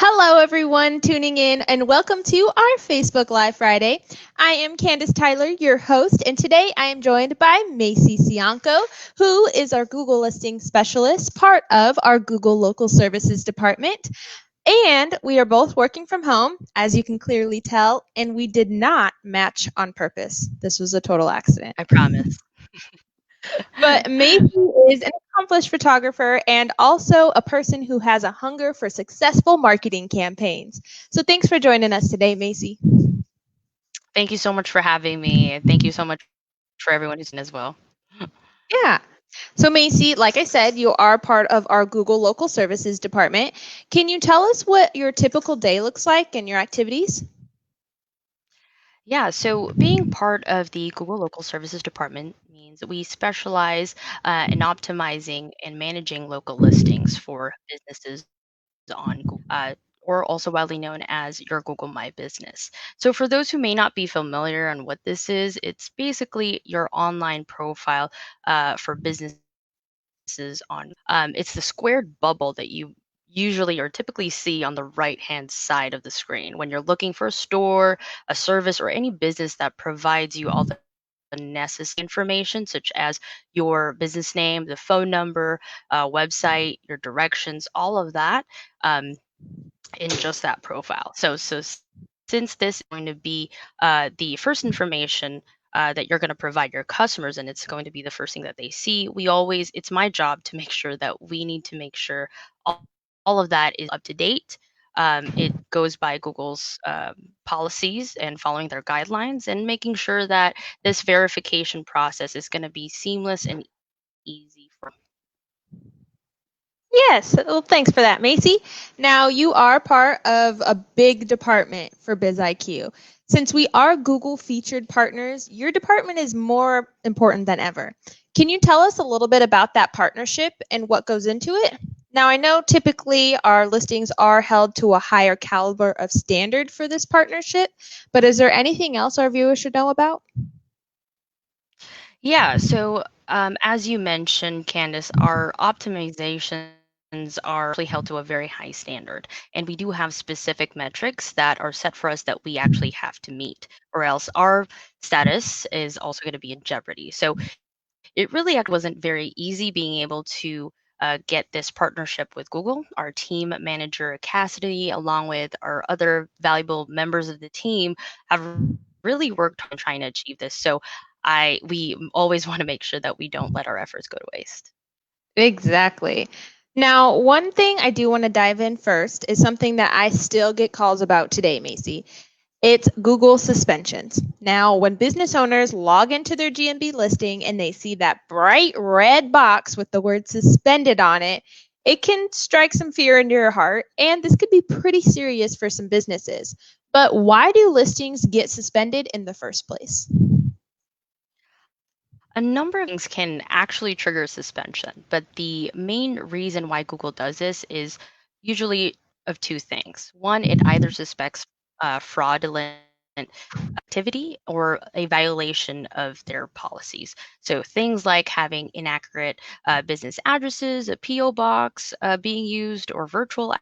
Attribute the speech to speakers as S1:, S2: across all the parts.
S1: Hello, everyone tuning in, and welcome to our Facebook Live Friday. I am Candace Tyler, your host, and today I am joined by Macy Cianco, who is our Google listing specialist, part of our Google Local Services Department. And we are both working from home, as you can clearly tell, and we did not match on purpose. This was a total accident.
S2: I promise.
S1: But Macy is an accomplished photographer and also a person who has a hunger for successful marketing campaigns. So thanks for joining us today, Macy.
S2: Thank you so much for having me. Thank you so much for everyone who's in as well.
S1: Yeah. So Macy, like I said, you are part of our Google Local Services Department. Can you tell us what your typical day looks like and your activities?
S2: Yeah, so being part of the Google Local Services Department means that we specialize in optimizing and managing local listings for businesses on Google, or also widely known as your Google My Business. So, for those who may not be familiar on what this is, it's basically your online profile for businesses on. It's the squared bubble that you usually or typically see on the right hand side of the screen when you're looking for a store, a service, or any business that provides you all the necessary information, such as your business name, the phone number, website, your directions, all of that. Um, in just that profile. Since this is going to be the first information that you're going to provide your customers, and it's going to be the first thing that they see, it's my job to make sure that we need to make sure all of that is up to date. It goes by Google's policies and following their guidelines, and making sure that this verification process is going to be seamless and easy for.
S1: Yes, well, thanks for that, Macy. Now, you are part of a big department for BizIQ. Since we are Google featured partners, your department is more important than ever. Can you tell us a little bit about that partnership and what goes into it? Now, I know typically our listings are held to a higher caliber of standard for this partnership, but is there anything else our viewers should know about?
S2: Yeah, so as you mentioned, Candice, our optimizations are actually held to a very high standard. And we do have specific metrics that are set for us that we actually have to meet, or else our status is also going to be in jeopardy. So it really wasn't very easy being able to get this partnership with Google. Our team manager, Cassidy, along with our other valuable members of the team, have really worked on trying to achieve this. So we always want to make sure that we don't let our efforts go to waste.
S1: Exactly. Now, one thing I do want to dive in first is something that I still get calls about today, Macy. It's Google suspensions. Now, when business owners log into their GMB listing and they see that bright red box with the word suspended on it, it can strike some fear into your heart, and this could be pretty serious for some businesses. But why do listings get suspended in the first place?
S2: A number of things can actually trigger suspension, but the main reason why Google does this is usually of two things. One, it either suspects fraudulent activity or a violation of their policies. So things like having inaccurate business addresses, a PO box being used, or virtual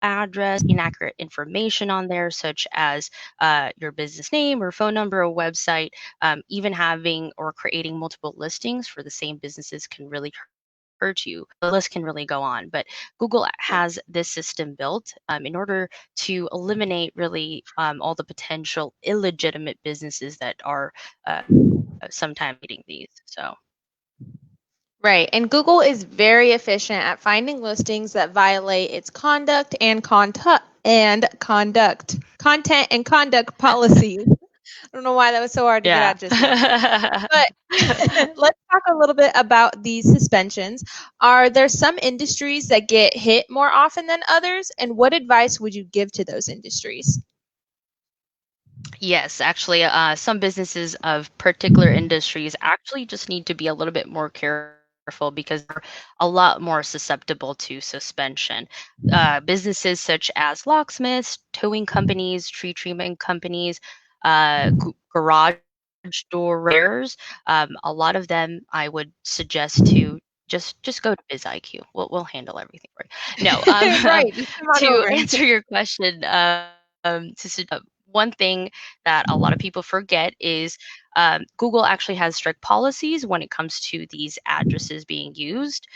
S2: address, inaccurate information on there, such as your business name or phone number or website. Even having or creating multiple listings for the same businesses can really hurt you. The list can really go on, but Google has this system built in order to eliminate really all the potential illegitimate businesses that are sometimes eating these. So.
S1: Right. And Google is very efficient at finding listings that violate its conduct and content and conduct policies. I don't know why that was so hard to get
S2: Yeah.
S1: out just now. But let's talk a little bit about these suspensions. Are there some industries that get hit more often than others? And what advice would you give to those industries?
S2: Yes, actually, some businesses of particular industries actually just need to be a little bit more careful because they're a lot more susceptible to suspension. Businesses such as locksmiths, towing companies, tree treatment companies, garage door repairs, a lot of them I would suggest to just go to BizIQ. We'll handle everything for you. No,
S1: Right, just come on
S2: to
S1: over.
S2: answer your question, one thing that a lot of people forget is Google actually has strict policies when it comes to these addresses being used.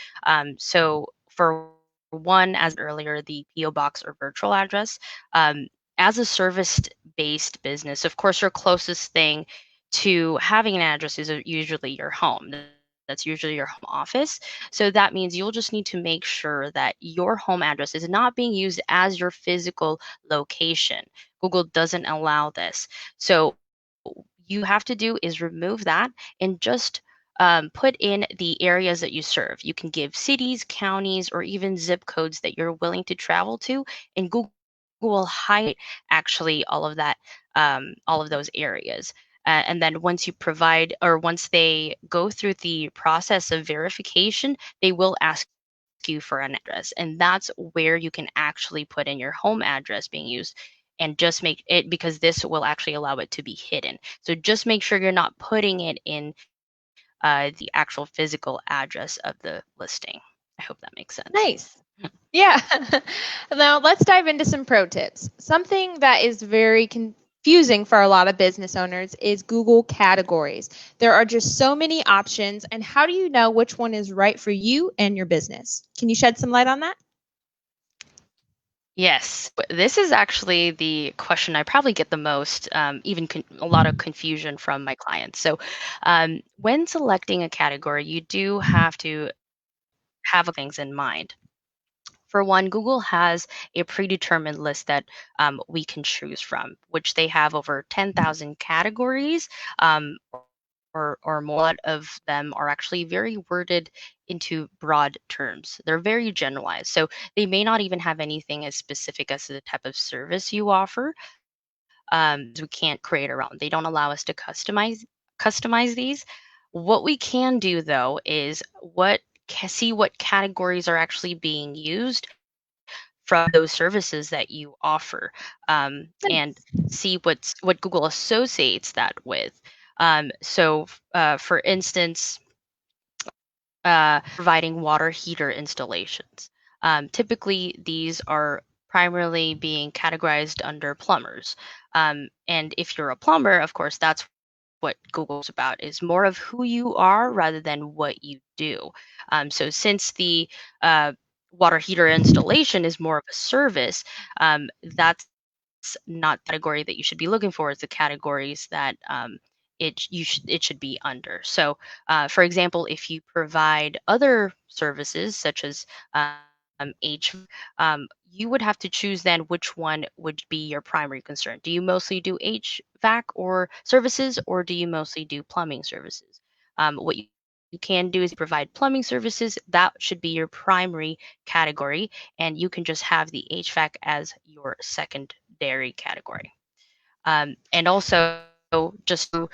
S2: So for one, as earlier, the PO box or virtual address, um, as a service-based business, of course, your closest thing to having an address is usually your home. That's usually your home office. So that means you'll just need to make sure that your home address is not being used as your physical location. Google doesn't allow this. So you have to do is remove that and just put in the areas that you serve. You can give cities, counties, or even zip codes that you're willing to travel to, and Google will highlight actually all of those areas. And then once you provide, or once they go through the process of verification, they will ask you for an address. And that's where you can actually put in your home address being used and just make it, because this will actually allow it to be hidden. So just make sure you're not putting it in the actual physical address of the listing. I hope that makes sense.
S1: Nice. Yeah. Now let's dive into some pro tips. Something that is very confusing for a lot of business owners is Google categories. There are just so many options, and how do you know which one is right for you and your business? Can you shed some light on that?
S2: Yes, this is actually the question I probably get the most, even a lot of confusion from my clients. So, when selecting a category, you do have to have a things in mind. For one, Google has a predetermined list that we can choose from, which they have over 10,000 categories, or more. A lot of them are actually very worded into broad terms. They're very generalized. So they may not even have anything as specific as the type of service you offer. We can't create our own. They don't allow us to customize these. What we can do though is see what categories are actually being used from those services that you offer, and
S1: Nice.
S2: see what Google associates that with. For instance, providing water heater installations. Typically, these are primarily being categorized under plumbers. And if you're a plumber, of course, that's what Google's about, is more of who you are rather than what you do. So since the water heater installation is more of a service, that's not the category that you should be looking for. It's the categories that it should be under. So, for example, if you provide other services such as HVAC, you would have to choose then which one would be your primary concern. Do you mostly do HVAC or services, or do you mostly do plumbing services? What you can do is provide plumbing services. That should be your primary category, and you can just have the HVAC as your secondary category. And also, just to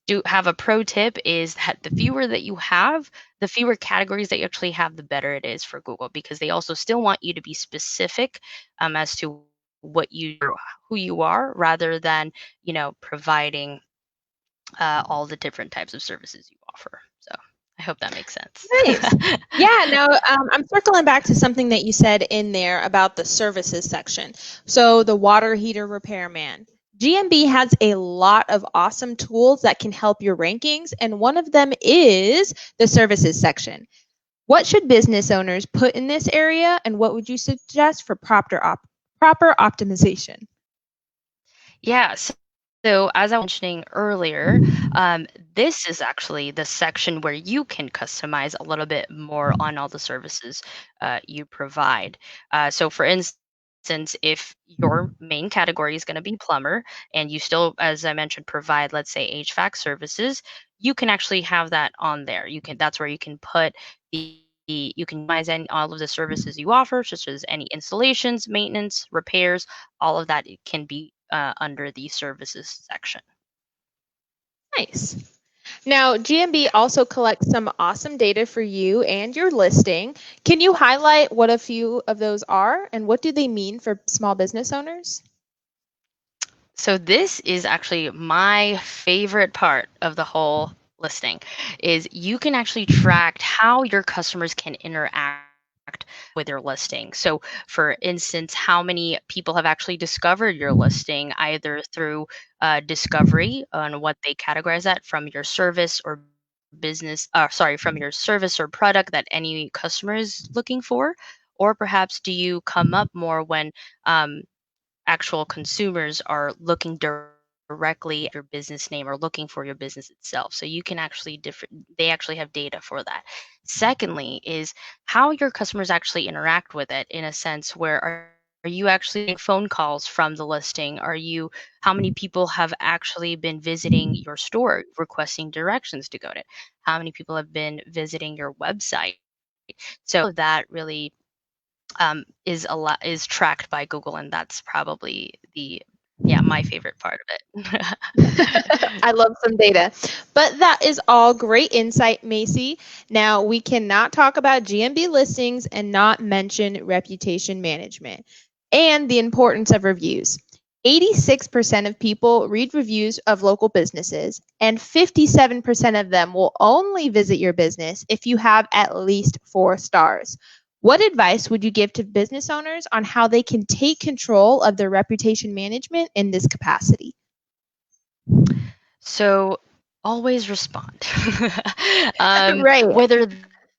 S2: do have a pro tip is that the fewer that you have, the fewer categories that you actually have, the better it is for Google, because they also still want you to be specific as to what you who you are, rather than providing all the different types of services you offer. So I hope that makes sense.
S1: Nice. Yeah, no, I'm circling back to something that you said in there about the services section. So the water heater repairman. GMB has a lot of awesome tools that can help your rankings, and one of them is the services section. What should business owners put in this area, and what would you suggest for proper optimization?
S2: Yeah. So as I was mentioning earlier, this is actually the section where you can customize a little bit more on all the services you provide. So for instance, if your main category is going to be plumber, and you still, as I mentioned, provide, let's say, HVAC services, you can actually have that on there. That's where you can put you can customize all of the services you offer, such as any installations, maintenance, repairs. All of that can be under the services section.
S1: Nice. Now, GMB also collects some awesome data for you and your listing. Can you highlight what a few of those are and what do they mean for small business owners?
S2: So this is actually my favorite part of the whole listing is you can actually track how your customers can interact with your listing. So, for instance, how many people have actually discovered your listing either through discovery on what they categorize that from your service or from your service or product that any customer is looking for, or perhaps do you come up more when um, actual consumers are looking directly at your business name or looking for your business itself. So you can actually they actually have data for that. Secondly is how your customers actually interact with it in a sense where are you actually getting phone calls from the listing? Are you how many people have actually been visiting your store requesting directions to go to it? How many people have been visiting your website? So that really is tracked by Google, and that's probably the yeah my favorite part of it.
S1: I love some data. But that is all great insight, Macy. Now, we cannot talk about GMB listings and not mention reputation management and the importance of reviews. 86% of people read reviews of local businesses, and 57% of them will only visit your business if you have at least 4 stars. What advice would you give to business owners on how they can take control of their reputation management in this capacity?
S2: So always respond.
S1: Right.
S2: Whether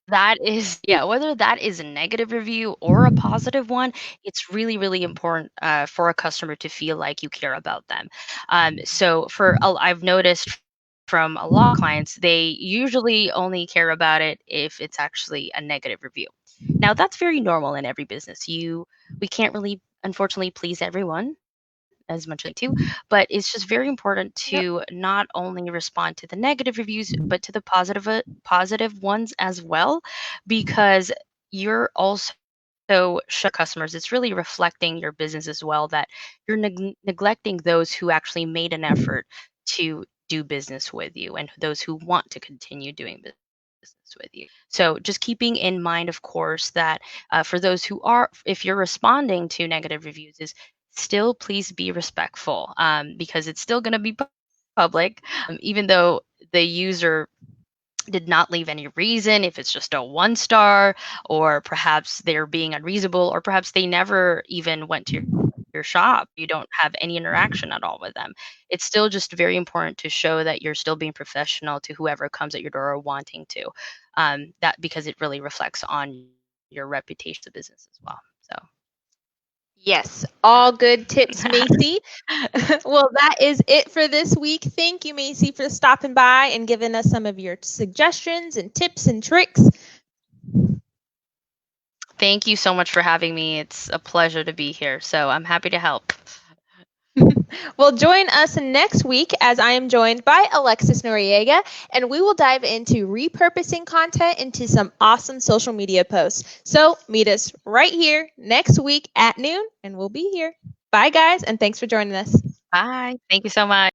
S2: whether that is a negative review or a positive one, it's really, really important for a customer to feel like you care about them. So I've noticed from a lot of clients, they usually only care about it if it's actually a negative review. Now that's very normal in every business. We can't really unfortunately please everyone as much as I to, but it's just very important
S1: Yep.
S2: to not only respond to the negative reviews, but to the positive ones as well, because you're also show customers it's really reflecting your business as well that you're neglecting those who actually made an effort to do business with you and those who want to continue doing business with you. So just keeping in mind, of course, that for those who are, if you're responding to negative reviews, is still please be respectful because it's still going to be public, even though the user did not leave any reason, if it's just a 1 star, or perhaps they're being unreasonable, or perhaps they never even went to your shop. You don't have any interaction at all with them. It's still just very important to show that you're still being professional to whoever comes at your door or wanting to. That because it really reflects on your reputation as a business as well.
S1: Yes, all good tips, Macy. Well, that is it for this week. Thank you, Macy, for stopping by and giving us some of your suggestions and tips and tricks.
S2: Thank you so much for having me. It's a pleasure to be here. So I'm happy to help.
S1: Well, join us next week as I am joined by Alexis Noriega, and we will dive into repurposing content into some awesome social media posts. So meet us right here next week at noon, and we'll be here. Bye, guys, and thanks for joining us.
S2: Bye. Thank you so much.